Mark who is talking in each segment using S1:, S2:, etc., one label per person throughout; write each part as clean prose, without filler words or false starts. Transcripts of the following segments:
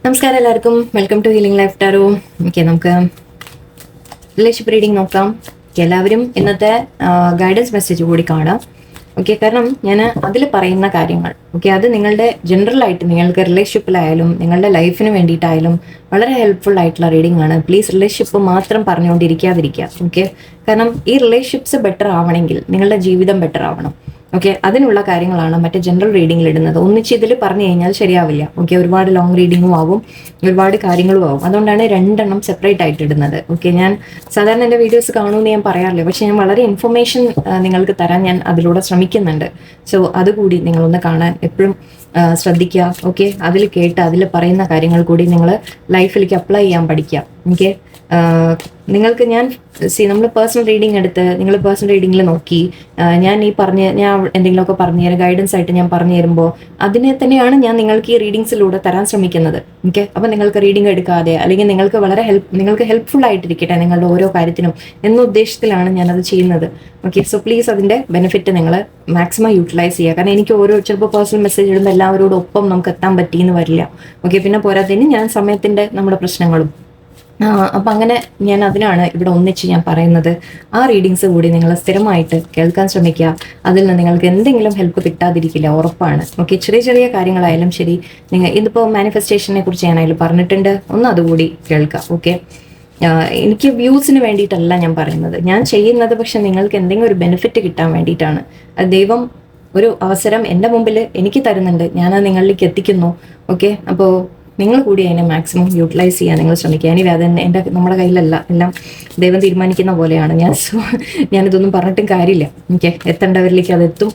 S1: നമസ്കാരം എല്ലാവർക്കും. Welcome to healing life tarot. Okay, നമുക്ക് റിലേഷൻഷിപ്പ് റീഡിംഗ് നോക്കാം. എല്ലാവരും ഇന്നത്തെ ഗൈഡൻസ് മെസ്സേജ് കൂടി കാണാം. ഓക്കെ, കാരണം ഞാൻ അതിൽ പറയുന്ന കാര്യങ്ങൾ അത് നിങ്ങളുടെ ജനറലായിട്ട് നിങ്ങൾക്ക് റിലേഷൻഷിപ്പിലായാലും നിങ്ങളുടെ ലൈഫിന് വേണ്ടിയിട്ടായാലും വളരെ ഹെൽപ്ഫുൾ ആയിട്ടുള്ള റീഡിംഗ് ആണ്. പ്ലീസ് റിലേഷൻഷിപ്പ് മാത്രം പറഞ്ഞുകൊണ്ടിരിക്കാതിരിക്കുക. ഓക്കെ, കാരണം ഈ റിലേഷൻഷിപ്സ് ബെറ്റർ ആവണമെങ്കിൽ നിങ്ങളുടെ ജീവിതം ബെറ്റർ ആവണം. ഓക്കെ, അതിനുള്ള കാര്യങ്ങളാണ് മറ്റേ ജനറൽ റീഡിങ്ങിൽ ഇടുന്നത്. ഒന്നിച്ച് ഇതിൽ പറഞ്ഞു കഴിഞ്ഞാൽ ശരിയാവില്ല. ഓക്കെ, ഒരുപാട് ലോങ് റീഡിങ്ങും ആവും, ഒരുപാട് കാര്യങ്ങളും ആവും. അതുകൊണ്ടാണ് രണ്ടെണ്ണം സെപ്പറേറ്റ് ആയിട്ട് ഇടുന്നത്. ഓക്കെ, ഞാൻ സാധാരണ എൻ്റെ വീഡിയോസ് കാണുമെന്ന് ഞാൻ പറയാറില്ല, പക്ഷെ ഞാൻ വളരെ ഇൻഫർമേഷൻ നിങ്ങൾക്ക് തരാൻ ഞാൻ അതിലൂടെ ശ്രമിക്കുന്നുണ്ട്. സോ അതുകൂടി നിങ്ങളൊന്ന് കാണാൻ എപ്പോഴും ശ്രദ്ധിക്കുക. ഓക്കെ, അതിൽ കേട്ട് അതിൽ പറയുന്ന കാര്യങ്ങൾ കൂടി നിങ്ങൾ ലൈഫിലേക്ക് അപ്ലൈ ചെയ്യാൻ പഠിക്കുക. ഓക്കെ, നിങ്ങൾക്ക് ഞാൻ നമ്മൾ പേഴ്സണൽ റീഡിംഗ് എടുത്ത് നിങ്ങൾ പേഴ്സണൽ റീഡിങ്ങിൽ നോക്കി ഞാൻ എന്തെങ്കിലുമൊക്കെ പറഞ്ഞു തരാം, ഗൈഡൻസ് ആയിട്ട് ഞാൻ പറഞ്ഞു തരുമ്പോൾ അതിനെ തന്നെയാണ് ഞാൻ നിങ്ങൾക്ക് ഈ റീഡിങ്സിലൂടെ തരാൻ ശ്രമിക്കുന്നത്. ഓക്കെ, അപ്പം നിങ്ങൾക്ക് റീഡിംഗ് എടുക്കാതെ അല്ലെങ്കിൽ നിങ്ങൾക്ക് ഹെൽപ്ഫുൾ ആയിട്ടിരിക്കട്ടെ നിങ്ങളുടെ ഓരോ കാര്യത്തിനും എന്ന ഉദ്ദേശത്തിലാണ് ഞാനത് ചെയ്യുന്നത്. ഓക്കെ, സോ പ്ലീസ് അതിൻ്റെ ബെനിഫിറ്റ് നിങ്ങൾ മാക്സിമം യൂട്ടിലൈസ് ചെയ്യുക. കാരണം എനിക്ക് ചിലപ്പോൾ പേഴ്സണൽ മെസ്സേജ് ഇടുമ്പോൾ എല്ലാവരോടും ഒപ്പം നമുക്ക് എത്താൻ പറ്റിയെന്ന് വരില്ല. ഓക്കെ, പിന്നെ പോരാത്തതിന് ഞാൻ സമയത്തിൻ്റെ നമ്മുടെ പ്രശ്നങ്ങളും അപ്പം അങ്ങനെ ഞാൻ അതിനാണ് ഇവിടെ ഒന്നിച്ച് ഞാൻ പറയുന്നത്. ആ റീഡിങ്സ് കൂടി നിങ്ങൾ സ്ഥിരമായിട്ട് കേൾക്കാൻ ശ്രമിക്കുക. അതിൽ നിന്ന് നിങ്ങൾക്ക് എന്തെങ്കിലും ഹെൽപ്പ് കിട്ടാതിരിക്കില്ല, ഉറപ്പാണ്. ഓക്കെ, ചെറിയ ചെറിയ കാര്യങ്ങളായാലും ശരി, ഇതിപ്പോൾ മാനിഫെസ്റ്റേഷനെ കുറിച്ച് ഞാൻ അതിൽ പറഞ്ഞിട്ടുണ്ട്, ഒന്ന് അതുകൂടി കേൾക്കുക. ഓക്കെ, എനിക്ക് വ്യൂസിന് വേണ്ടിയിട്ടല്ല ഞാൻ പറയുന്നത്, ഞാൻ ചെയ്യുന്നത് പക്ഷെ നിങ്ങൾക്ക് എന്തെങ്കിലും ഒരു ബെനിഫിറ്റ് കിട്ടാൻ വേണ്ടിയിട്ടാണ്. ദൈവം ഒരു അവസരം എൻ്റെ മുമ്പിൽ എനിക്ക് തരുന്നുണ്ട്, ഞാനത് നിങ്ങളിലേക്ക് എത്തിക്കുന്നു. ഓക്കെ, അപ്പോൾ നിങ്ങൾ കൂടി അതിനെ മാക്സിമം യൂട്ടിലൈസ് ചെയ്യാൻ നിങ്ങൾ ശ്രമിക്കുക. ഇനി അത് നമ്മുടെ കയ്യിലല്ല, എല്ലാം ദൈവം തീരുമാനിക്കുന്ന പോലെയാണ്. ഞാനിതൊന്നും പറഞ്ഞിട്ടും കാര്യമില്ല. ഓക്കെ, എത്തേണ്ടവരിലേക്ക് അത് എത്തും,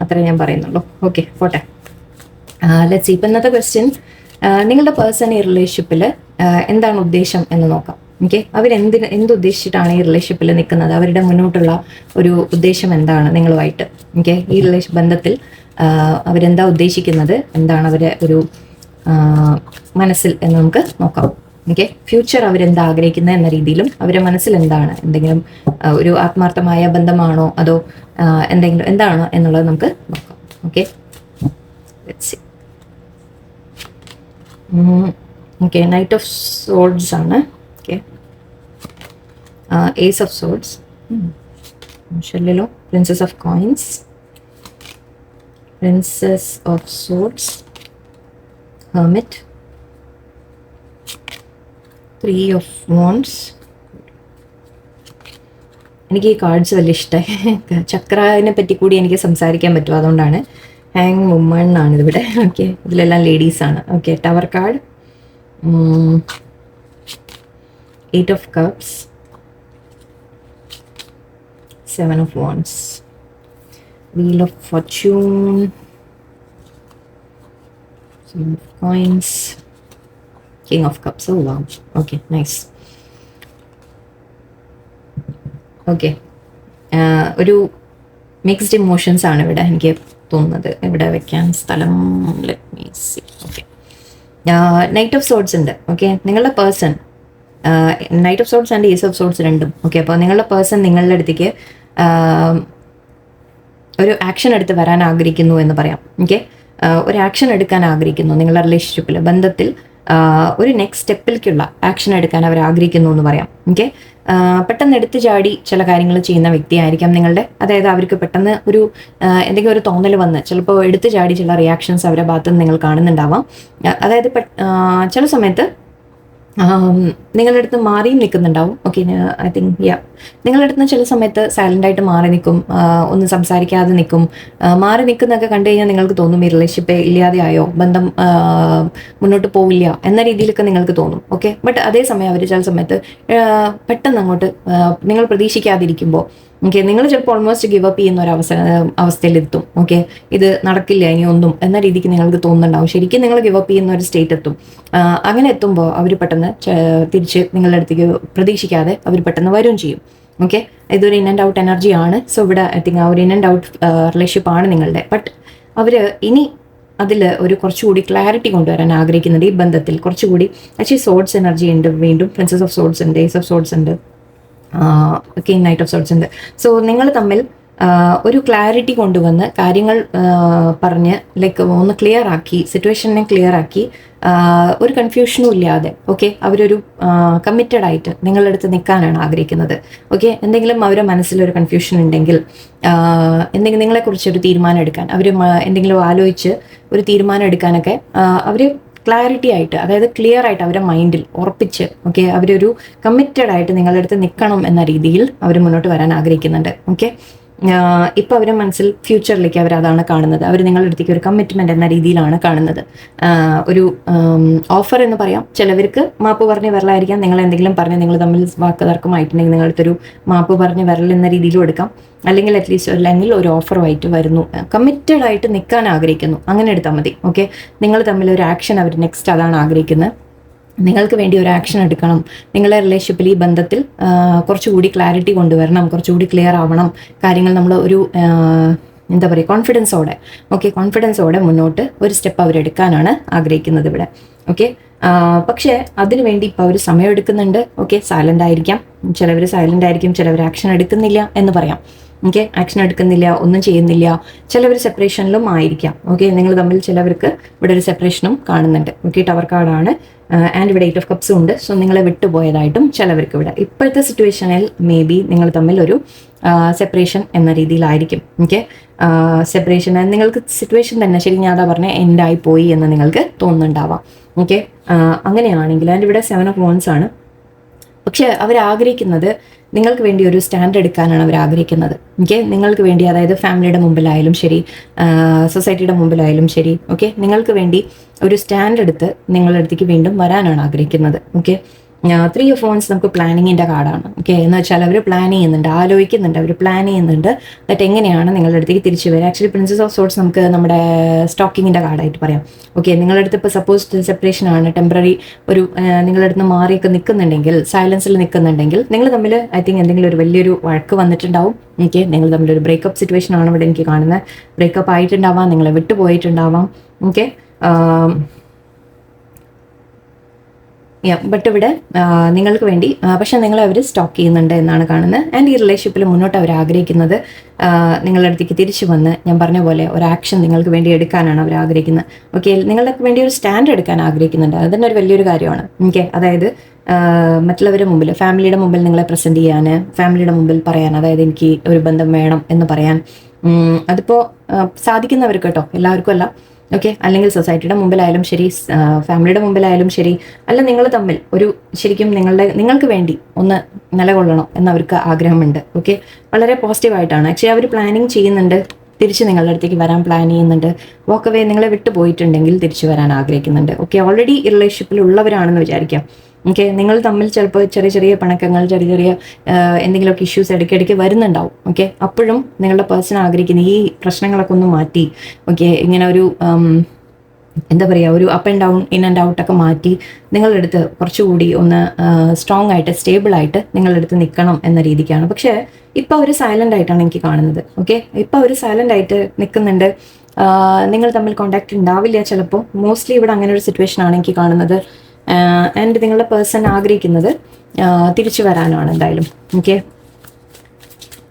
S1: അത്രേ ഞാൻ പറയുന്നുള്ളൂ. ഓക്കെ, പോട്ടെ. ലെറ്റ്സ് ഇപ്പം ഇന്നത്തെ ക്വസ്റ്റ്യൻ, നിങ്ങളുടെ പേഴ്സൺ ഈ റിലേഷൻഷിപ്പിൽ എന്താണ് ഉദ്ദേശം എന്ന് നോക്കാം. ഓക്കെ, എന്തുദ്ദേശിച്ചിട്ടാണ് ഈ റിലേഷൻഷിപ്പിൽ നിൽക്കുന്നത്, അവരുടെ മുന്നോട്ടുള്ള ഒരു ഉദ്ദേശം എന്താണ് നിങ്ങളുമായിട്ട്. ഓക്കെ, ഈ ബന്ധത്തിൽ അവരെന്താ ഉദ്ദേശിക്കുന്നത്, എന്താണ് അവരെ ഒരു മനസ്സിൽ എന്ന് നമുക്ക് നോക്കാം. ഓക്കെ, ഫ്യൂച്ചർ അവരെന്താ ആഗ്രഹിക്കുന്നത് എന്ന രീതിയിലും അവരുടെ മനസ്സിൽ എന്താണ്, എന്തെങ്കിലും ഒരു ആത്മാർത്ഥമായ ബന്ധമാണോ അതോ എന്തെങ്കിലും എന്താണോ എന്നുള്ളത് നമുക്ക് നോക്കാം. Okay, okay, knight of swords ആണ്. ഓക്കെ, ഏസ് ഓഫ് സോർഡ്സ്, ശരിയല്ലോ, princess of coins, princess of swords, Hermit, Three of Wands. എനിക്ക് ഈ കാർഡ്സ് വലിയ ഇഷ്ടമായി. ചക്രനെ പറ്റി കൂടി എനിക്ക് സംസാരിക്കാൻ പറ്റും, അതുകൊണ്ടാണ്. ഹാങ് വുമൺ ആണ് ഇതിവിടെ. ഓക്കെ, ഇതിലെല്ലാം ലേഡീസാണ്. Okay, tower card, eight of cups, seven of wands, wheel of fortune, coins, king of cups. Oh wow, okay, nice. Okay, ഒരു മിക്സ്ഡ് ഇമോഷൻസ് ആണ് ഇവിടെ എനിക്ക് തോന്നുന്നത്. ഇവിടെ വെക്കാൻ സ്ഥലം, let me see. Okay, knight of swords ഉണ്ട്. ഓക്കെ, നിങ്ങളുടെ person knight of swords and ace of swords രണ്ടും. ഓക്കെ, അപ്പോൾ നിങ്ങളുടെ പേഴ്സൺ നിങ്ങളുടെ അടുത്തേക്ക് ഒരു ആക്ഷൻ എടുത്ത് വരാൻ ആഗ്രഹിക്കുന്നു എന്ന് പറയാം. ഓക്കെ, ഒരു ആക്ഷൻ എടുക്കാൻ ആഗ്രഹിക്കുന്നു നിങ്ങളുടെ റിലേഷൻഷിപ്പിൽ, ബന്ധത്തിൽ ഒരു നെക്സ്റ്റ് സ്റ്റെപ്പിലേക്കുള്ള ആക്ഷൻ എടുക്കാൻ അവർ ആഗ്രഹിക്കുന്നു എന്ന് പറയാം. ഓക്കെ, പെട്ടെന്ന് എടുത്തു ചാടി ചില കാര്യങ്ങൾ ചെയ്യുന്ന വ്യക്തിയായിരിക്കാം നിങ്ങളുടെ. അതായത് അവർക്ക് പെട്ടെന്ന് ഒരു എന്തെങ്കിലും ഒരു തോന്നൽ വന്ന് ചിലപ്പോൾ എടുത്തു ചാടി ചില റിയാക്ഷൻസ് അവരുടെ ഭാഗത്തുനിന്ന് നിങ്ങൾ കാണുന്നുണ്ടാവാം. അതായത് ചില സമയത്ത് നിങ്ങളുടെ അടുത്ത് മാറിയും നിൽക്കുന്നുണ്ടാവും. ഓക്കെ, ഐ തിങ്ക് നിങ്ങളുടെ അടുത്ത് ചില സമയത്ത് സൈലൻ്റായിട്ട് മാറി നിൽക്കും, ഒന്നും സംസാരിക്കാതെ നിൽക്കും. മാറി നിൽക്കുന്നതൊക്കെ കണ്ടു കഴിഞ്ഞാൽ നിങ്ങൾക്ക് തോന്നും ഈ റിലേഷൻഷിപ്പ് ഇല്ലാതെയായോ, ബന്ധം മുന്നോട്ട് പോവില്ല എന്ന രീതിയിലൊക്കെ നിങ്ങൾക്ക് തോന്നും. ഓക്കെ, ബട്ട് അതേസമയം അവർ ചില സമയത്ത് പെട്ടെന്ന് അങ്ങോട്ട് നിങ്ങൾ പ്രതീക്ഷിക്കാതിരിക്കുമ്പോൾ ഓക്കെ, നിങ്ങൾ ചിലപ്പോൾ ഓൾമോസ്റ്റ് ഗിവ് അപ്പ് ചെയ്യുന്ന ഒരു അവസ്ഥയിലെത്തും. ഓക്കെ, ഇത് നടക്കില്ല ഇനി ഒന്നും എന്ന രീതിക്ക് നിങ്ങൾക്ക് തോന്നുന്നുണ്ടാവും. ശരിക്കും നിങ്ങൾ ഗിവ് അപ്പ് ചെയ്യുന്ന ഒരു സ്റ്റേറ്റ് എത്തും. അങ്ങനെ എത്തുമ്പോൾ അവർ പെട്ടെന്ന് തിരിച്ച് നിങ്ങളുടെ അടുത്തേക്ക് പ്രതീക്ഷിക്കാതെ അവർ പെട്ടെന്ന് വരും ചെയ്യും. ഓക്കെ, ഇതൊരു ഇൻ ആൻഡ് ഔട്ട് എനർജി ആണ്. സോ ഇവിടെ ഐ തിങ്ക് ആ ഒരു ഇൻ ആൻഡ് ഔട്ട് റിലേഷൻഷിപ്പ് ആണ് നിങ്ങളുടെ. ബട്ട് അവർ ഇനി അതിൽ ഒരു കുറച്ചുകൂടി ക്ലാരിറ്റി കൊണ്ടുവരാൻ ആഗ്രഹിക്കുന്നുണ്ട് ഈ ബന്ധത്തിൽ. കുറച്ചുകൂടി ആക്ച്വലി സോർഡ്സ് എനർജി ഉണ്ട്, വീണ്ടും പ്രിൻസസ് ഓഫ് സോർഡ്സ് ഉണ്ട്, ഏസ് ഓഫ് സോർഡ്സ് ഉണ്ട്, കിങ് നൈറ്റ് ഓഫ് സോർഡ്സ് ഉണ്ട്. സോ നിങ്ങൾ തമ്മിൽ ഒരു ക്ലാരിറ്റി കൊണ്ടുവന്ന് കാര്യങ്ങൾ പറഞ്ഞ് ലൈക്ക് ഒന്ന് ക്ലിയർ ആക്കി, സിറ്റുവേഷനെ ക്ലിയർ ആക്കി, ഒരു കൺഫ്യൂഷനും ഇല്ലാതെ ഓക്കെ അവരൊരു കമ്മിറ്റഡ് ആയിട്ട് നിങ്ങളുടെ അടുത്ത് നിൽക്കാനാണ് ആഗ്രഹിക്കുന്നത്. ഓക്കെ, എന്തെങ്കിലും അവരുടെ മനസ്സിലൊരു കൺഫ്യൂഷൻ ഉണ്ടെങ്കിൽ, എന്തെങ്കിലും നിങ്ങളെക്കുറിച്ചൊരു തീരുമാനം എടുക്കാൻ അവർ എന്തെങ്കിലും ആലോചിച്ച് ഒരു തീരുമാനം എടുക്കാനൊക്കെ അവർ ക്ലാരിറ്റി ആയിട്ട്, അതായത് ക്ലിയർ ആയിട്ട് അവരുടെ മൈൻഡിൽ ഉറപ്പിച്ച് ഓക്കെ അവരൊരു കമ്മിറ്റഡ് ആയിട്ട് നിങ്ങളുടെ അടുത്ത് നിൽക്കണം എന്ന രീതിയിൽ അവർ മുന്നോട്ട് വരാൻ ആഗ്രഹിക്കുന്നുണ്ട്. ഓക്കെ, ഇപ്പം അവരുടെ മനസ്സിൽ ഫ്യൂച്ചറിലേക്ക് അവർ അതാണ് കാണുന്നത്. അവർ നിങ്ങളുടെ അടുത്തേക്ക് ഒരു കമ്മിറ്റ്മെന്റ് എന്ന രീതിയിലാണ് കാണുന്നത്. ഒരു ഓഫർ എന്ന് പറയാം. ചിലവർക്ക് മാപ്പ് പറഞ്ഞ് വരലായിരിക്കാം. നിങ്ങൾ എന്തെങ്കിലും പറഞ്ഞ് നിങ്ങൾ തമ്മിൽ വാക്ക് തർക്കമായിട്ടുണ്ടെങ്കിൽ നിങ്ങളടുത്തൊരു മാപ്പ് പറഞ്ഞ് വരൽ എന്ന രീതിയിലും എടുക്കാം. അല്ലെങ്കിൽ അറ്റ്ലീസ്റ്റ് അല്ലെങ്കിൽ ഒരു ഓഫറുമായിട്ട് വരുന്നു, കമ്മിറ്റഡ് ആയിട്ട് നിൽക്കാൻ ആഗ്രഹിക്കുന്നു, അങ്ങനെ എടുത്താൽ മതി. ഓക്കെ, നിങ്ങൾ തമ്മിൽ ഒരു ആക്ഷൻ അവർ നെക്സ്റ്റ് അതാണ് ആഗ്രഹിക്കുന്നത്. നിങ്ങൾക്ക് വേണ്ടി ഒരു ആക്ഷൻ എടുക്കണം. നിങ്ങളുടെ റിലേഷൻഷിപ്പിൽ ഈ ബന്ധത്തിൽ കുറച്ചുകൂടി ക്ലാരിറ്റി കൊണ്ടുവരണം, കുറച്ചുകൂടി ക്ലിയർ ആവണം കാര്യങ്ങൾ. നമ്മൾ ഒരു എന്താ പറയുക, കോൺഫിഡൻസോടെ കോൺഫിഡൻസോടെ മുന്നോട്ട് ഒരു സ്റ്റെപ്പ് അവരെടുക്കാനാണ് ആഗ്രഹിക്കുന്നത് ഇവിടെ. ഓക്കെ, പക്ഷേ അതിനുവേണ്ടി ഇപ്പോൾ അവർ സമയം എടുക്കുന്നുണ്ട്. ഓക്കെ, സൈലൻ്റ് ആയിരിക്കാം, ചിലവർ സൈലൻ്റ് ആയിരിക്കും, ചിലവർ ആക്ഷൻ എടുക്കുന്നില്ല എന്ന് പറയാം. ഓക്കെ, ആക്ഷൻ എടുക്കുന്നില്ല, ഒന്നും ചെയ്യുന്നില്ല. ചിലവർ സെപ്പറേഷനിലും ആയിരിക്കാം. ഓക്കെ, നിങ്ങൾ തമ്മിൽ ചിലവർക്ക് ഇവിടെ ഒരു സെപ്പറേഷനും കാണുന്നുണ്ട്. ഓക്കെ, ടവർ കാർഡാണ് ആൻഡ് ഇവിടെ 8 of Cups ഉണ്ട്. സോ നിങ്ങളെ വിട്ടുപോയതായിട്ടും ചിലവർക്ക് ഇവിടെ ഇപ്പോഴത്തെ സിറ്റുവേഷനിൽ മേ ബി നിങ്ങൾ തമ്മിൽ ഒരു സെപ്പറേഷൻ എന്ന രീതിയിലായിരിക്കും. ഓക്കെ, സെപ്പറേഷൻ നിങ്ങൾക്ക് സിറ്റുവേഷൻ തന്നെ ശരി ഞാൻ അതാ പറഞ്ഞാൽ എൻഡായി പോയി എന്ന് നിങ്ങൾക്ക് തോന്നുന്നുണ്ടാവാം. ഓക്കെ, അങ്ങനെയാണെങ്കിൽ ആൻഡ് ഇവിടെ 7 of Wands ആണ്. പക്ഷെ അവരാഗ്രഹിക്കുന്നത് നിങ്ങൾക്ക് വേണ്ടി ഒരു സ്റ്റാൻഡ് എടുക്കാനാണ് അവർ ആഗ്രഹിക്കുന്നത്. ഓക്കെ, നിങ്ങൾക്ക് വേണ്ടി, അതായത് ഫാമിലിയുടെ മുമ്പിലായാലും ശരി, സൊസൈറ്റിയുടെ മുമ്പിലായാലും ശരി, ഓക്കെ നിങ്ങൾക്ക് വേണ്ടി ഒരു സ്റ്റാൻഡ് എടുത്ത് നിങ്ങളുടെ അടുത്തേക്ക് വീണ്ടും വരാനാണ് ആഗ്രഹിക്കുന്നത്. ഓക്കെ, 3 of Wands നമുക്ക് പ്ലാനിങ്ങിൻ്റെ കാർഡാണ്. ഓക്കെ, എന്ന് വെച്ചാൽ അവർ പ്ലാൻ ചെയ്യുന്നുണ്ട്, ആലോചിക്കുന്നുണ്ട്, അവർ പ്ലാൻ ചെയ്യുന്നുണ്ട് ദാറ്റ് എങ്ങനെയാണ് നിങ്ങളുടെ അടുത്തേക്ക് തിരിച്ചു വരിക. ആക്ച്വലി പ്രിൻസസ് ഓഫ് സോർട്സ് നമുക്ക് നമ്മുടെ സ്റ്റോക്കിങ്ങിൻ്റെ കാർഡായിട്ട് പറയാം. ഓക്കെ, നിങ്ങളുടെ അടുത്ത് ഇപ്പോൾ സപ്പോസ് സെപ്പറേഷൻ ആണ്, ടെമ്പററി ഒരു നിങ്ങളുടെ അടുത്ത് മാറിയൊക്കെ നിൽക്കുന്നുണ്ടെങ്കിൽ, സൈലൻസിൽ നിൽക്കുന്നുണ്ടെങ്കിൽ, നിങ്ങൾ തമ്മിൽ ഐ തിങ്ക് എന്തെങ്കിലും ഒരു വലിയൊരു വഴക്ക് വന്നിട്ടുണ്ടാവും. ഓക്കെ, നിങ്ങൾ തമ്മിലൊരു ബ്രേക്കപ്പ് സിറ്റുവേഷൻ ആണ് ഇവിടെ എനിക്ക് കാണുന്നത്. ബ്രേക്കപ്പ് ആയിട്ടുണ്ടാവാം, നിങ്ങളെ വിട്ടുപോയിട്ടുണ്ടാവാം. ഓക്കെ, ബട്ട് ഇവിടെ നിങ്ങൾക്ക് വേണ്ടി പക്ഷെ നിങ്ങളെ അവർ സ്റ്റോക്ക് ചെയ്യുന്നുണ്ട് എന്നാണ് കാണുന്നത്. ആൻഡ് ഈ റിലേഷൻഷിപ്പിൽ മുന്നോട്ട് അവർ ആഗ്രഹിക്കുന്നത് നിങ്ങളുടെ അടുത്തേക്ക് തിരിച്ചു വന്ന് ഞാൻ പറഞ്ഞ പോലെ ഒരു ആക്ഷൻ നിങ്ങൾക്ക് വേണ്ടി എടുക്കാനാണ് അവർ ആഗ്രഹിക്കുന്നത്. ഓക്കെ, നിങ്ങൾക്ക് വേണ്ടി ഒരു സ്റ്റാൻഡ് എടുക്കാൻ ആഗ്രഹിക്കുന്നുണ്ട്. അത് തന്നെ ഒരു വലിയൊരു കാര്യമാണ്. ഓക്കെ, അതായത് മറ്റുള്ളവരുടെ മുമ്പിൽ, ഫാമിലിയുടെ മുമ്പിൽ നിങ്ങളെ പ്രസൻറ്റ് ചെയ്യാൻ, ഫാമിലിയുടെ മുമ്പിൽ പറയാൻ, അതായത് എനിക്ക് ഒരു ബന്ധം വേണം എന്ന് പറയാൻ. അതിപ്പോൾ സാധിക്കുന്നവർക്ക് കേട്ടോ, എല്ലാവർക്കും അല്ല. ഓക്കെ, അല്ലെങ്കിൽ സൊസൈറ്റിയുടെ മുമ്പിലായാലും ശരി, ഫാമിലിയുടെ മുമ്പിലായാലും ശരി, അല്ല നിങ്ങൾ തമ്മിൽ ഒരു ശരിക്കും നിങ്ങൾക്ക് വേണ്ടി ഒന്ന് നിലകൊള്ളണം എന്നവർക്ക് ആഗ്രഹമുണ്ട്. ഓക്കെ, വളരെ പോസിറ്റീവായിട്ടാണ്. ആക്ച്വലി അവർ പ്ലാനിങ് ചെയ്യുന്നുണ്ട്, തിരിച്ച് നിങ്ങളുടെ അടുത്തേക്ക് വരാൻ പ്ലാൻ ചെയ്യുന്നുണ്ട്. വോക്കവേ നിങ്ങളെ വിട്ടു പോയിട്ടുണ്ടെങ്കിൽ തിരിച്ചു വരാൻ ആഗ്രഹിക്കുന്നുണ്ട്. ഓക്കെ, ഓൾറെഡി ഈ റിലേഷൻഷിപ്പിൽ ഉള്ളവരാണെന്ന് വിചാരിക്കാം. ഓക്കെ, നിങ്ങൾ തമ്മിൽ ചിലപ്പോൾ ചെറിയ ചെറിയ പിണക്കങ്ങൾ, ചെറിയ ചെറിയ എന്തെങ്കിലുമൊക്കെ ഇഷ്യൂസ് ഇടയ്ക്കിടയ്ക്ക് വരുന്നുണ്ടാവും. ഓക്കെ, അപ്പോഴും നിങ്ങളുടെ പേഴ്സൺ ആഗ്രഹിക്കുന്ന ഈ പ്രശ്നങ്ങളൊക്കെ ഒന്ന് മാറ്റി, ഓക്കെ ഇങ്ങനെ ഒരു എന്താ പറയുക, ഒരു up and down, in and ഔട്ടൊക്കെ മാറ്റി നിങ്ങളുടെ അടുത്ത് കുറച്ചുകൂടി ഒന്ന് സ്ട്രോങ് ആയിട്ട്, സ്റ്റേബിൾ ആയിട്ട് നിങ്ങളുടെ അടുത്ത് നിൽക്കണം എന്ന രീതിക്കാണ്. പക്ഷേ ഇപ്പോൾ അവർ സൈലൻ്റ് ആയിട്ടാണ് എനിക്ക് കാണുന്നത്. ഓക്കെ, ഇപ്പോൾ അവർ സൈലൻ്റ് ആയിട്ട് നിൽക്കുന്നുണ്ട്. നിങ്ങൾ തമ്മിൽ കോണ്ടാക്ട് ഉണ്ടാവില്ല ചിലപ്പോൾ. മോസ്റ്റ്ലി ഇവിടെ അങ്ങനെ ഒരു സിറ്റുവേഷൻ ആണ് എനിക്ക് കാണുന്നത്. ആൻഡ് നിങ്ങളുടെ പേഴ്സൺ ആഗ്രഹിക്കുന്നത് തിരിച്ചു വരാനാണ് എന്തായാലും. ഓക്കെ,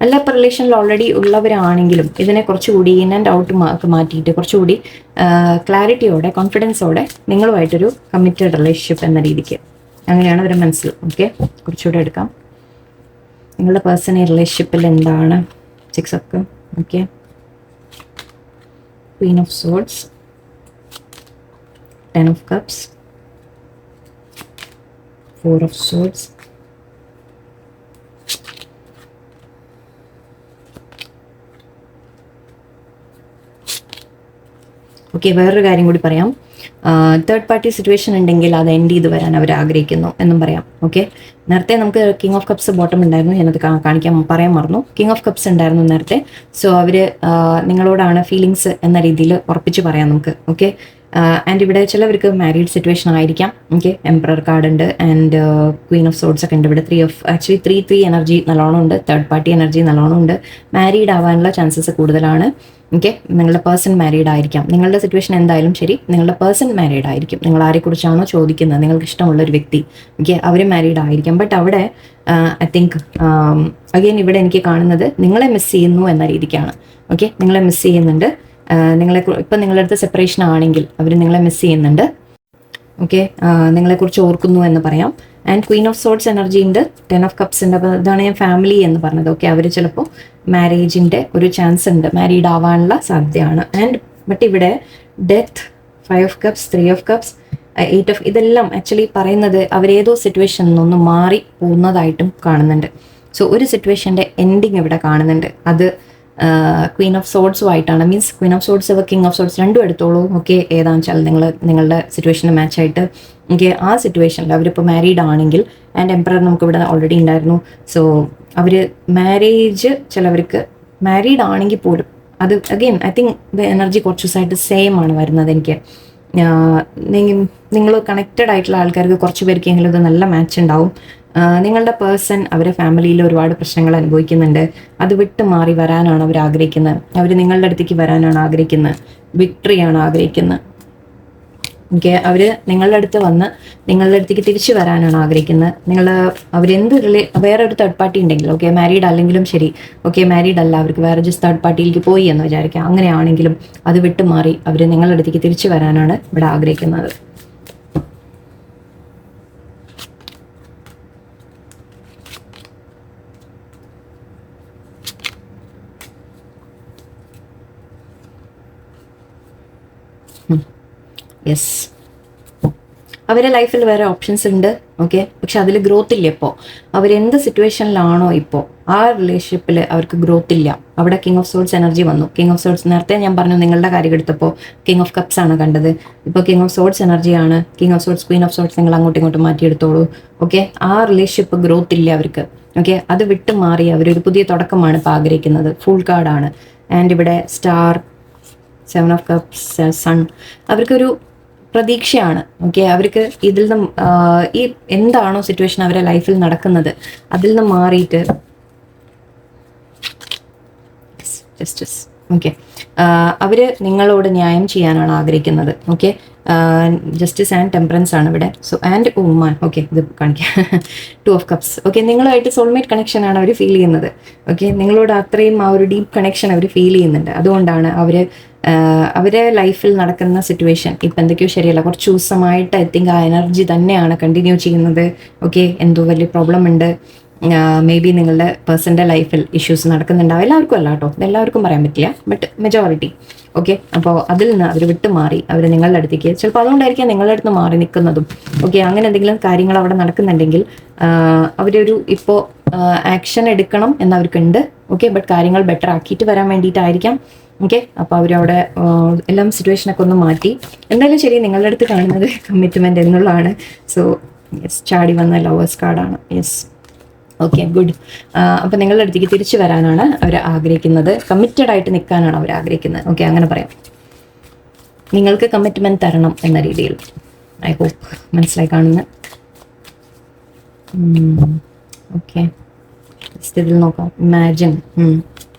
S1: അല്ല ഇപ്പോൾ റിലേഷനിൽ ഓൾറെഡി ഉള്ളവരാണെങ്കിലും ഇതിനെ കുറച്ചുകൂടി ഇൻ ആൻഡ് ഔട്ട് മാറ്റിയിട്ട് കുറച്ചുകൂടി ക്ലാരിറ്റിയോടെ, കോൺഫിഡൻസോടെ നിങ്ങളുമായിട്ടൊരു കമ്മിറ്റഡ് റിലേഷൻഷിപ്പ് എന്ന രീതിക്ക്, അങ്ങനെയാണ് അവരുടെ മനസ്സിൽ. ഓക്കെ, കുറച്ചുകൂടെ എടുക്കാം. നിങ്ങളുടെ പേഴ്സൺ ഈ റിലേഷൻഷിപ്പിൽ എന്താണ്? 6 of Cups. Okay, Queen of Swords, 10 of Cups, 4 of Swords, okay. വേറൊരു കാര്യം കൂടി പറയാം. തേർഡ് പാർട്ടി സിറ്റുവേഷൻ ഉണ്ടെങ്കിൽ അത് എൻഡ് ചെയ്ത് വരാൻ അവർ ആഗ്രഹിക്കുന്നു എന്നും പറയാം. ഓക്കെ, നേരത്തെ നമുക്ക് കിങ് ഓഫ് കപ്സ് ബോട്ടം ഉണ്ടായിരുന്നു, ഞാനത് പറയാൻ മറന്നു. കിങ് ഓഫ് കപ്സ് ഉണ്ടായിരുന്നു നേരത്തെ. സോ അവർ നിങ്ങളോടാണ് ഫീലിങ്സ് എന്ന രീതിയിൽ ഉറപ്പിച്ച് പറയാം നമുക്ക്. ഓക്കെ, ആൻഡ് ഇവിടെ ചിലവർക്ക് മാരീഡ് സിറ്റുവേഷൻ ആയിരിക്കാം. ഓക്കെ, എംപറർ കാർഡ് ഉണ്ട് ആൻഡ് ക്വീൻ ഓഫ് സോർഡ്സ് ഒക്കെ ഉണ്ട് ഇവിടെ. 3 എനർജി നല്ലോണം ഉണ്ട്, തേർഡ് പാർട്ടി എനർജി നല്ലോണം ഉണ്ട്. മാരീഡ് ആവാനുള്ള ചാൻസസ് കൂടുതലാണ്. ഓക്കെ, നിങ്ങളുടെ പേഴ്സൺ മാരീഡ് ആയിരിക്കാം. നിങ്ങളുടെ സിറ്റുവേഷൻ എന്തായാലും ശരി, നിങ്ങളുടെ പേഴ്സൺ മാരീഡ് ആയിരിക്കും. നിങ്ങൾ ആരെക്കുറിച്ചാണോ ചോദിക്കുന്നത്, നിങ്ങൾക്ക് ഇഷ്ടമുള്ള ഒരു വ്യക്തി, ഓക്കെ അവർ മാരീഡ് ആയിരിക്കാം. ബട്ട് അവിടെ ഐ തിങ്ക് അഗെയിൻ ഇവിടെ എനിക്ക് കാണുന്നത് നിങ്ങളെ മിസ് ചെയ്യുന്നു എന്ന രീതിക്കാണ്. ഓക്കെ, നിങ്ങളെ മിസ് ചെയ്യുന്നുണ്ട്. നിങ്ങളെ ഇപ്പം നിങ്ങളുടെ അടുത്ത് സെപ്പറേഷൻ ആണെങ്കിൽ അവർ നിങ്ങളെ മിസ് ചെയ്യുന്നുണ്ട്. ഓക്കെ, നിങ്ങളെക്കുറിച്ച് ഓർക്കുന്നു എന്ന് പറയാം. And Queen of sorts energy ഉണ്ട്, 10 ഓഫ് കപ്സ് ഉണ്ട്. അപ്പോൾ ഇതാണ് ഞാൻ ഫാമിലി എന്ന് പറഞ്ഞത്. ഓക്കെ, അവർ ചിലപ്പോൾ മാരേജിൻ്റെ ഒരു ചാൻസ് ഉണ്ട്, മാരീഡ് ആവാനുള്ള സാധ്യതയാണ്. ആൻഡ് ബട്ട് ഇവിടെ death, 5 of cups, 3 of cups, 8 of, ഇതെല്ലാം ആക്ച്വലി പറയുന്നത് അവരേതോ സിറ്റുവേഷനിൽ നിന്ന് മാറി പോകുന്നതായിട്ടും കാണുന്നുണ്ട്. സോ ഒരു സിറ്റുവേഷൻ്റെ എൻഡിങ് ഇവിടെ കാണുന്നുണ്ട്. അത് ക്വീൻ ഓഫ് സോർട്സുമായിട്ടാണ്. Means queen of swords, king of swords രണ്ടും എടുത്തോളൂ. ഓക്കെ, ഏതാണെന്ന് വെച്ചാൽ നിങ്ങളുടെ സിറ്റുവേഷന് മാച്ചായിട്ട്. ഓക്കെ, ആ സിറ്റുവേഷനിൽ അവരിപ്പോൾ മാരീഡ് ആണെങ്കിൽ, ആൻഡ് എംപറർ നമുക്കിവിടെ ഓൾറെഡി ഉണ്ടായിരുന്നു. സോ അവർ മാരേജ് ചിലവർക്ക് മാരീഡ് ആണെങ്കിൽ പോലും അത് again I think the energy കുറച്ച് ദിവസമായിട്ട് സെയിം ആണ് വരുന്നത് എനിക്ക്. നിങ്ങൾ കണക്റ്റഡ് ആയിട്ടുള്ള ആൾക്കാർക്ക് കുറച്ച് പേർക്കെങ്കിലും ഇത് നല്ല മാച്ച് ഉണ്ടാവും. നിങ്ങളുടെ പേഴ്സൺ അവരെ ഫാമിലിയിൽ ഒരുപാട് പ്രശ്നങ്ങൾ അനുഭവിക്കുന്നുണ്ട്. അത് വിട്ട് മാറി വരാനാണ് അവർ ആഗ്രഹിക്കുന്നത്. അവർ നിങ്ങളുടെ അടുത്തേക്ക് വരാനാണ് ആഗ്രഹിക്കുന്നത്. വിക്ടറിയാണ് ആഗ്രഹിക്കുന്നത്. ഓക്കെ, അവർ നിങ്ങളുടെ അടുത്ത് വന്ന് നിങ്ങളുടെ അടുത്തേക്ക് തിരിച്ചു വരാനാണ് ആഗ്രഹിക്കുന്നത്. അവരെന്ത് വേറെ ഒരു തേർഡ് പാർട്ടി ഉണ്ടെങ്കിൽ, ഓക്കെ മാരീഡ് അല്ലെങ്കിലും ശരി, ഓക്കെ മാരീഡ് അല്ല, അവർക്ക് വേറെ ജസ്റ്റ് തേർഡ് പാർട്ടിയിലേക്ക് പോയി എന്ന് വിചാരിക്കാം. അങ്ങനെയാണെങ്കിലും അത് വിട്ട് മാറി അവർ നിങ്ങളുടെ അടുത്തേക്ക് തിരിച്ചു വരാനാണ് ഇവിടെ ആഗ്രഹിക്കുന്നത്. യെസ്, അവരുടെ ലൈഫിൽ വേറെ ഓപ്ഷൻസ് ഉണ്ട്. ഓക്കെ, പക്ഷെ അതിൽ ഗ്രോത്ത് ഇല്ല. ഇപ്പോൾ അവരെന്ത് സിറ്റുവേഷനിലാണോ ഇപ്പോൾ ആ റിലേഷൻഷിപ്പിൽ അവർക്ക് ഗ്രോത്ത് ഇല്ല. അവിടെ കിങ് ഓഫ് സോർട്സ് എനർജി വന്നു. കിങ് ഓഫ് സോർട്സ് നേരത്തെ ഞാൻ പറഞ്ഞു നിങ്ങളുടെ കാര്യം എടുത്തപ്പോൾ കിങ് ഓഫ് കപ്സ് ആണ് കണ്ടത്. ഇപ്പോൾ കിങ് ഓഫ് സോർട്സ് എനർജിയാണ്. King of sorts, Queen of sorts നിങ്ങൾ അങ്ങോട്ടും ഇങ്ങോട്ടും മാറ്റിയെടുത്തോളൂ. ഓക്കെ, ആ റിലേഷൻഷിപ്പ് ഗ്രോത്ത് ഇല്ല അവർക്ക്. ഓക്കെ, അത് വിട്ട് മാറി അവരൊരു പുതിയ തുടക്കമാണ് ഇപ്പോൾ ആഗ്രഹിക്കുന്നത്. ഫുൾ കാർഡാണ്. ആൻഡ് ഇവിടെ സ്റ്റാർ, 7 ഓഫ് കപ്സ്, സൺ, അവർക്കൊരു പ്രതീക്ഷയാണ്. ഓക്കെ, അവർക്ക് ഇതിൽ നിന്ന് ഈ എന്താണോ സിറ്റുവേഷൻ അവരുടെ ലൈഫിൽ നടക്കുന്നത് അതിൽ നിന്ന് മാറിയിട്ട് ജസ്റ്റിസ്. ഓക്കെ, അവർ നിങ്ങളോട് ന്യായം ചെയ്യാനാണ് ആഗ്രഹിക്കുന്നത്. ഓക്കെ, ജസ്റ്റിസ് ആൻഡ് ടെമ്പറൻസ് ആണ് ഇവിടെ. സോ ആൻഡ് മാൻ, ഓക്കെ ഇത് കാണിക്കാം 2 ഓഫ് കപ്സ്. ഓക്കെ, നിങ്ങളുമായിട്ട് സോൾമേറ്റ് കണക്ഷൻ ആണ് അവർ ഫീൽ ചെയ്യുന്നത്. ഓക്കെ, നിങ്ങളോട് അത്രയും ആ ഒരു ഡീപ്പ് കണക്ഷൻ അവർ ഫീൽ ചെയ്യുന്നുണ്ട്. അതുകൊണ്ടാണ് അവരെ ലൈഫിൽ നടക്കുന്ന സിറ്റുവേഷൻ ഇപ്പം എന്തൊക്കെയോ ശരിയല്ല. കുറച്ച് ദിവസമായിട്ട് ഐ തിങ്ക് ആ എനർജി തന്നെയാണ് കണ്ടിന്യൂ ചെയ്യുന്നത്. ഓക്കെ, എന്തോ വലിയ പ്രോബ്ലം ഉണ്ട്. മേ ബി നിങ്ങളുടെ പേഴ്സൻ്റെ ലൈഫിൽ ഇഷ്യൂസ് നടക്കുന്നുണ്ടാവും. എല്ലാവർക്കും അല്ല കേട്ടോ, എല്ലാവർക്കും പറയാൻ പറ്റില്ല, ബട്ട് മെജോറിറ്റി. ഓക്കെ, അപ്പോൾ അതിൽ നിന്ന് അവർ വിട്ട് മാറി അവർ നിങ്ങളുടെ അടുത്തേക്ക്, ചിലപ്പോൾ അതുകൊണ്ടായിരിക്കാം നിങ്ങളുടെ അടുത്ത് മാറി നിൽക്കുന്നതും. ഓക്കെ, അങ്ങനെ എന്തെങ്കിലും കാര്യങ്ങൾ അവിടെ നടക്കുന്നുണ്ടെങ്കിൽ അവരൊരു ഇപ്പോൾ ആക്ഷൻ എടുക്കണം എന്നവർക്കുണ്ട്. ഓക്കെ, ബട്ട് കാര്യങ്ങൾ ബെറ്റർ ആക്കിയിട്ട് വരാൻ വേണ്ടിയിട്ടായിരിക്കാം. ഓക്കെ, അപ്പോൾ അവരവിടെ എല്ലാം സിറ്റുവേഷനൊക്കെ ഒന്ന് മാറ്റി. എന്തായാലും ശരി, നിങ്ങളുടെ അടുത്ത് കാണുന്നത് കമ്മിറ്റ്മെൻറ്റ് എന്നുള്ളതാണ്. സോ യെസ്, ചാടി വന്ന ലവേഴ്സ് കാർഡാണ്. Yes, okay good. അപ്പം നിങ്ങളുടെ അടുത്തേക്ക് തിരിച്ചു വരാനാണ് അവർ ആഗ്രഹിക്കുന്നത്. കമ്മിറ്റഡ് ആയിട്ട് നിൽക്കാനാണ് അവർ ആഗ്രഹിക്കുന്നത്. ഓക്കെ, അങ്ങനെ പറയാം. നിങ്ങൾക്ക് കമ്മിറ്റ്മെൻറ്റ് തരണം എന്ന രീതിയിൽ. ഐ ഹോപ്പ് മനസ്സിലായി കാണുന്നത്. ഓക്കെ, ഇതിൽ നോക്കാം. Imagine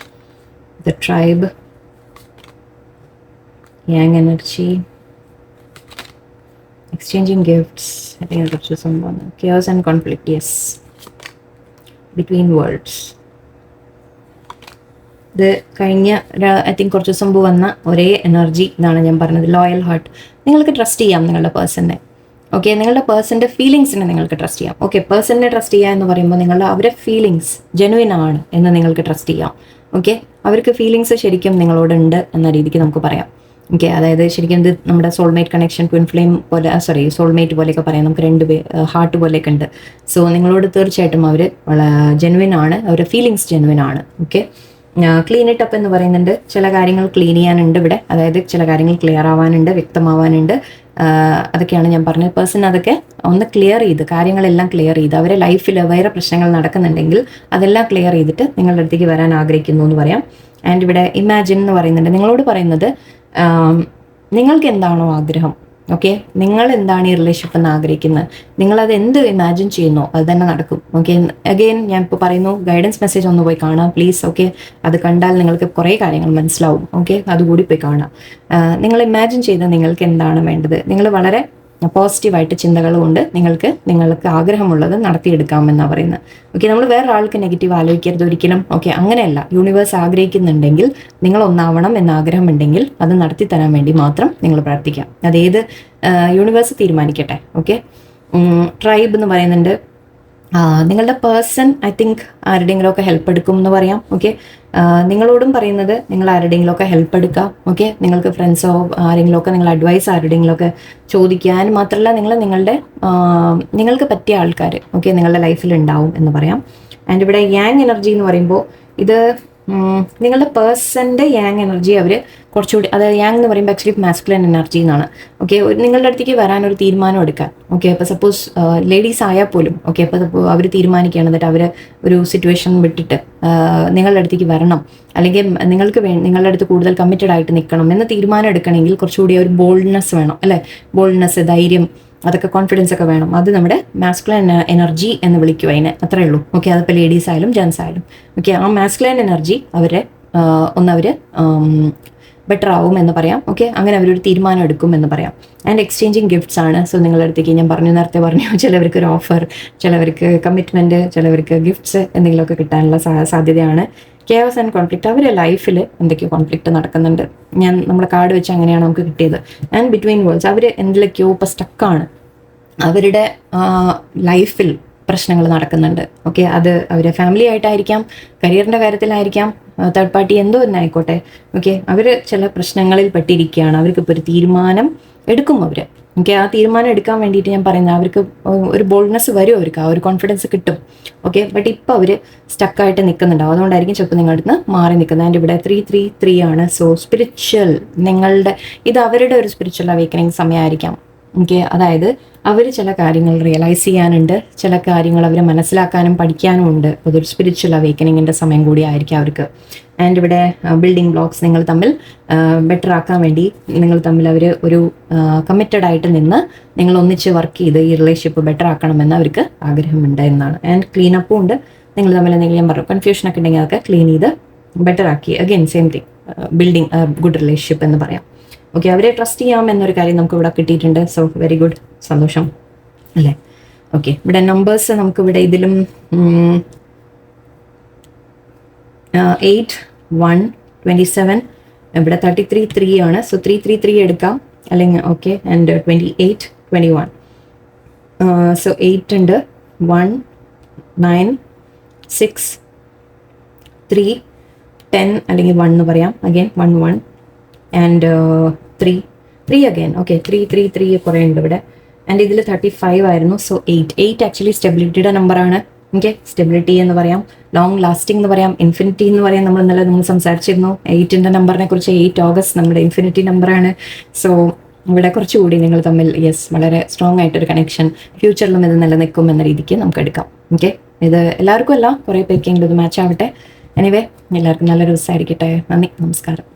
S1: the tribe, yang energy, exchanging gifts. I think കുറച്ച് സംഭവം. Chaos and conflict. Yes, between worlds. ഇത് കഴിഞ്ഞ ഐ തിങ്ക് കുറച്ച് ദിവസം മുമ്പ് വന്ന ഒരേ എനർജി എന്നാണ് ഞാൻ പറഞ്ഞത്. ലോയൽ ഹാർട്ട്. നിങ്ങൾക്ക് ട്രസ്റ്റ് ചെയ്യാം നിങ്ങളുടെ പേഴ്സണെ. ഓക്കെ, നിങ്ങളുടെ പേഴ്സൻ്റെ ഫീലിങ്സിനെ നിങ്ങൾക്ക് ട്രസ്റ്റ് ചെയ്യാം. ഓക്കെ, പേഴ്സണിനെ ട്രസ്റ്റ് ചെയ്യുക എന്ന് പറയുമ്പോൾ നിങ്ങളുടെ അവരുടെ ഫീലിങ്സ് ജെനുവിൻ ആണ് എന്ന് നിങ്ങൾക്ക് ട്രസ്റ്റ് ചെയ്യാം. ഓക്കെ, അവർക്ക് ഫീലിങ്സ് ശരിക്കും നിങ്ങളോടുണ്ട് എന്ന രീതിക്ക് നമുക്ക് പറയാം. ഓക്കെ, അതായത് ശരിക്കും ഇത് നമ്മുടെ സോൾമേറ്റ് കണക്ഷൻ, ട്വിൻ ഫ്ലെയിം പോലെ, സോൾമേറ്റ് പോലെയൊക്കെ പറയാം. നമുക്ക് ഹാർട്ട് പോലെയൊക്കെ ഉണ്ട്. സോ നിങ്ങളോട് തീർച്ചയായിട്ടും അവർ ജെനുവിൻ ആണ്, അവരുടെ ഫീലിങ്സ് ജെനുവിൻ ആണ്. ഓക്കെ, ക്ലീൻ ഇറ്റ് അപ്പ് എന്ന് പറയുന്നുണ്ട്. ചില കാര്യങ്ങൾ ക്ലീൻ ചെയ്യാനുണ്ട് ഇവിടെ. അതായത് ചില കാര്യങ്ങൾ ക്ലിയർ ആവാനുണ്ട്, വ്യക്തമാവാനുണ്ട്. അതൊക്കെയാണ് ഞാൻ പറഞ്ഞത്. പേഴ്സൺ അതൊക്കെ ഒന്ന് ക്ലിയർ ചെയ്ത്, കാര്യങ്ങളെല്ലാം ക്ലിയർ ചെയ്ത്, അവരെ ലൈഫിൽ വേറെ പ്രശ്നങ്ങൾ നടക്കുന്നുണ്ടെങ്കിൽ അതെല്ലാം ക്ലിയർ ചെയ്തിട്ട് നിങ്ങളുടെ അടുത്തേക്ക് വരാൻ ആഗ്രഹിക്കുന്നു എന്ന് പറയാം. ആൻഡ് ഇവിടെ ഇമാജിൻ എന്ന് പറയുന്നുണ്ട്. നിങ്ങളോട് പറയുന്നത് നിങ്ങൾക്ക് എന്താണോ ആഗ്രഹം, ഓക്കെ, നിങ്ങൾ എന്താണ് ഈ റിലേഷൻഷിപ്പ് എന്ന് ആഗ്രഹിക്കുന്നത്, നിങ്ങളത് എന്ത് ഇമാജിൻ ചെയ്യുന്നോ അത് തന്നെ നടക്കും. ഓക്കെ, അഗെയിൻ ഞാൻ ഇപ്പോൾ പറയുന്നു, ഗൈഡൻസ് മെസ്സേജ് ഒന്ന് പോയി കാണാം പ്ലീസ്. ഓക്കെ, അത് കണ്ടാൽ നിങ്ങൾക്ക് കുറേ കാര്യങ്ങൾ മനസ്സിലാവും. ഓക്കെ, അതുകൂടി പോയി കാണാം. നിങ്ങൾ ഇമാജിൻ ചെയ്ത് നിങ്ങൾക്ക് എന്താണ് വേണ്ടത്, നിങ്ങൾ വളരെ പോസിറ്റീവായിട്ട് ചിന്തകൾ കൊണ്ട് നിങ്ങൾക്ക് ആഗ്രഹമുള്ളത് നടത്തിയെടുക്കാമെന്നാണ് പറയുന്നത്. ഓക്കെ, നമ്മൾ വേറെ ആൾക്ക് നെഗറ്റീവ് ആലോചിക്കരുത് ഒരിക്കലും. ഓക്കെ, അങ്ങനെയല്ല. യൂണിവേഴ്സ് ആഗ്രഹിക്കുന്നുണ്ടെങ്കിൽ, നിങ്ങൾ ഒന്നാവണം എന്ന ആഗ്രഹമുണ്ടെങ്കിൽ അത് നടത്തി തരാൻ വേണ്ടി മാത്രം നിങ്ങൾ പ്രാർത്ഥിക്കാം. അതേത് യൂണിവേഴ്സ് തീരുമാനിക്കട്ടെ. ഓക്കെ, ട്രൈബ് എന്ന് പറയുന്നുണ്ട്. നിങ്ങളുടെ പേഴ്സൺ ഐ തിങ്ക് ആരുടെയെങ്കിലുമൊക്കെ ഹെൽപ്പ് എടുക്കും എന്ന് പറയാം. ഓക്കെ, നിങ്ങളോടും പറയുന്നത് നിങ്ങൾ ആരുടെയെങ്കിലുമൊക്കെ ഹെൽപ്പ് എടുക്കുക. ഓക്കെ, നിങ്ങൾക്ക് ഫ്രണ്ട്സോ ആരെങ്കിലുമൊക്കെ നിങ്ങൾ അഡ്വൈസ് ആരുടെയെങ്കിലുമൊക്കെ ചോദിക്കാൻ മാത്രമല്ല, നിങ്ങൾക്ക് പറ്റിയ ആൾക്കാർ ഓക്കെ നിങ്ങളുടെ ലൈഫിൽ ഉണ്ടാവും എന്ന് പറയാം. ആൻഡ് ഇവിടെ യാങ് എനർജി എന്ന് പറയുമ്പോൾ ഇത് നിങ്ങളുടെ പേഴ്സൻ്റെ യാങ് എനർജി അവർ കുറച്ചുകൂടി, അതായത് യാങ് എന്ന് പറയുമ്പോൾ ആക്ച്വലി മാസ്കുലൻ എനർജി എന്നാണ്. ഓക്കെ, നിങ്ങളുടെ അടുത്തേക്ക് വരാനൊരു തീരുമാനം എടുക്കാൻ. ഓക്കെ, അപ്പോൾ സപ്പോസ് ലേഡീസ് ആയാൽ പോലും ഓക്കെ, അപ്പോൾ അവർ തീരുമാനിക്കുകയാണ് എന്നിട്ട് അവർ ഒരു സിറ്റുവേഷൻ വിട്ടിട്ട് നിങ്ങളുടെ അടുത്തേക്ക് വരണം, അല്ലെങ്കിൽ നിങ്ങളുടെ അടുത്ത് കൂടുതൽ കമ്മിറ്റഡ് ആയിട്ട് നിൽക്കണം എന്ന് തീരുമാനം എടുക്കണമെങ്കിൽ കുറച്ചുകൂടി ഒരു ബോൾഡ്നെസ് വേണം അല്ലേ. ബോൾഡ്നെസ്, ധൈര്യം, അതൊക്കെ കോൺഫിഡൻസ് ഒക്കെ വേണം. അത് നമ്മുടെ മാസ്കുലൻ എനർജി എന്ന് വിളിക്കും അതിനെ, അത്രേ ഉള്ളൂ. ഓക്കെ, അതിപ്പോൾ ലേഡീസ് ആയാലും ജെൻസ് ആയാലും ഓക്കെ, ആ മാസ്കുലൻ എനർജി ഒന്നവർ ബെറ്റർ ആവും എന്ന് പറയാം. ഓക്കെ, അങ്ങനെ അവരൊരു തീരുമാനം എടുക്കും എന്ന് പറയാം. ആൻഡ് എക്സ്ചേഞ്ചിങ് ഗിഫ്റ്റ്സ് ആണ്. സോ നിങ്ങളുടെ അടുത്തേക്ക് ഞാൻ നേരത്തെ പറഞ്ഞു, ചിലവർക്ക് ഒരു ഓഫർ, ചിലവർക്ക് കമ്മിറ്റ്മെൻറ്റ്, ചിലവർക്ക് ഗിഫ്റ്റ്സ് എന്തെങ്കിലുമൊക്കെ കിട്ടാനുള്ള സാധ്യതയാണ്. കെയോസ് ആൻഡ് കോൺഫ്ലിക്റ്റ്, അവരുടെ ലൈഫിൽ എന്തൊക്കെയോ കോൺഫ്ലിക്റ്റ് നടക്കുന്നുണ്ട്. നമ്മുടെ കാർഡ് വെച്ച് അങ്ങനെയാണ് നമുക്ക് കിട്ടിയത്. ആൻഡ് ബിറ്റ്വീൻ വേൾഡ്സ്, അവർ എന്തിലൊക്കെയോ ഇപ്പോൾ സ്റ്റക്കാണ്. അവരുടെ ലൈഫിൽ പ്രശ്നങ്ങൾ നടക്കുന്നുണ്ട്. ഓക്കെ, അത് അവരുടെ ഫാമിലി ആയിട്ടായിരിക്കാം, കരിയറിൻ്റെ കാര്യത്തിലായിരിക്കാം, തേർഡ് പാർട്ടി എന്തോ എന്നായിക്കോട്ടെ. ഓക്കെ, അവർ ചില പ്രശ്നങ്ങളിൽ പെട്ടിരിക്കുകയാണ്. അവർക്കിപ്പോൾ ഒരു തീരുമാനം എടുക്കും അവർ. ഓക്കെ, ആ തീരുമാനം എടുക്കാൻ വേണ്ടിയിട്ട് ഞാൻ പറയുന്നത്, അവർക്ക് ഒരു ബോൾഡ്നെസ് വരും, അവർക്ക് ആ ഒരു കോൺഫിഡൻസ് കിട്ടും. ഓക്കെ, ബട്ട് ഇപ്പോൾ അവർ സ്റ്റക്കായിട്ട് നിൽക്കുന്നുണ്ടാവും. അതുകൊണ്ടായിരിക്കും ചിലപ്പോൾ നിങ്ങളുടെ നിന്ന് മാറി നിൽക്കുന്നത്. ആൻഡ് ഇവിടെ 333 ആണ്. സോ സ്പിരിച്വൽ, ഇത് അവരുടെ ഒരു സ്പിരിച്വൽ അവേക്കനിങ് സമയമായിരിക്കാം. ഓക്കെ, അതായത് അവർ ചില കാര്യങ്ങൾ റിയലൈസ് ചെയ്യാനുണ്ട്, ചില കാര്യങ്ങൾ അവർ മനസ്സിലാക്കാനും പഠിക്കാനും ഉണ്ട്. അതൊരു സ്പിരിച്വൽ അവേക്കനിങ്ങിൻ്റെ സമയം കൂടി ആയിരിക്കും അവർക്ക്. ആൻഡ് ഇവിടെ ബിൽഡിംഗ് ബ്ലോക്സ് നിങ്ങൾ തമ്മിൽ ബെറ്റർ ആക്കാൻ വേണ്ടി അവർ ഒരു കമ്മിറ്റഡ് ആയിട്ട് നിന്ന് നിങ്ങൾ ഒന്നിച്ച് വർക്ക് ചെയ്ത് ഈ റിലേഷൻഷിപ്പ് ബെറ്റർ ആക്കണമെന്ന് അവർക്ക് ആഗ്രഹമുണ്ട് എന്നാണ്. ആൻഡ് ക്ലീൻ അപ്പും ഉണ്ട്. നിങ്ങൾ തമ്മിൽ എന്തെങ്കിലും പറഞ്ഞു കൺഫ്യൂഷനൊക്കെ ഉണ്ടെങ്കിൽ അതൊക്കെ ക്ലീൻ ചെയ്ത് ബെറ്റർ ആക്കി again same thing building good relationship എന്ന് പറയാം. ഓക്കെ, അവരെ ട്രസ്റ്റ് ചെയ്യാം എന്നൊരു കാര്യം നമുക്ക് ഇവിടെ കിട്ടിയിട്ടുണ്ട്. സോ വെരി ഗുഡ്, സന്തോഷം അല്ലേ. ഓക്കെ, ഇവിടെ നമ്പേഴ്സ് നമുക്ക് ഇവിടെ ഇതിലും 8, 1, 27, ഇവിടെ 33 ആണ്. സോ 333 എടുക്കാം അല്ലെങ്കിൽ ഓക്കെ. ആൻഡ് 28, 21. സോ 8 ഉണ്ട്, 1, 9, 6, 3, 10 അല്ലെങ്കിൽ 1 എന്ന് പറയാം. Again 1, 1 and 3 again. ഓക്കെ, 3 കുറേ ഉണ്ട് ഇവിടെ. ആൻഡ് ഇതിൽ 35 ആയിരുന്നു. സോ 8 ആക്ച്വലി സ്റ്റെബിലിറ്റിയുടെ നമ്പറാണ്. ഓക്കെ, സ്റ്റെബിലിറ്റി എന്ന് പറയാം, ലോങ് ലാസ്റ്റിംഗ് എന്ന് പറയാം, ഇൻഫിനിറ്റി എന്ന് പറയാം. നമ്മൾ സംസാരിച്ചിരുന്നു 8ന്റെ നമ്പറിനെ കുറിച്ച്. 8 ഓഗസ്റ്റ് നമ്മുടെ ഇൻഫിനിറ്റി നമ്പറാണ്. സോ ഇവിടെ കുറച്ചുകൂടി നിങ്ങൾ തമ്മിൽ വളരെ സ്ട്രോങ് ആയിട്ടൊരു കണക്ഷൻ ഫ്യൂച്ചറിലും ഇത് നിലനിൽക്കും എന്ന രീതിക്ക് നമുക്ക് എടുക്കാം. ഓക്കെ, ഇത് എല്ലാവർക്കും അല്ല, കുറേ പേർക്കെങ്കിലും ഇത് മാച്ച് ആവട്ടെ. എനിവേ, എല്ലാവർക്കും നല്ലൊരു ദിവസമായിരിക്കട്ടെ. നന്ദി, നമസ്കാരം.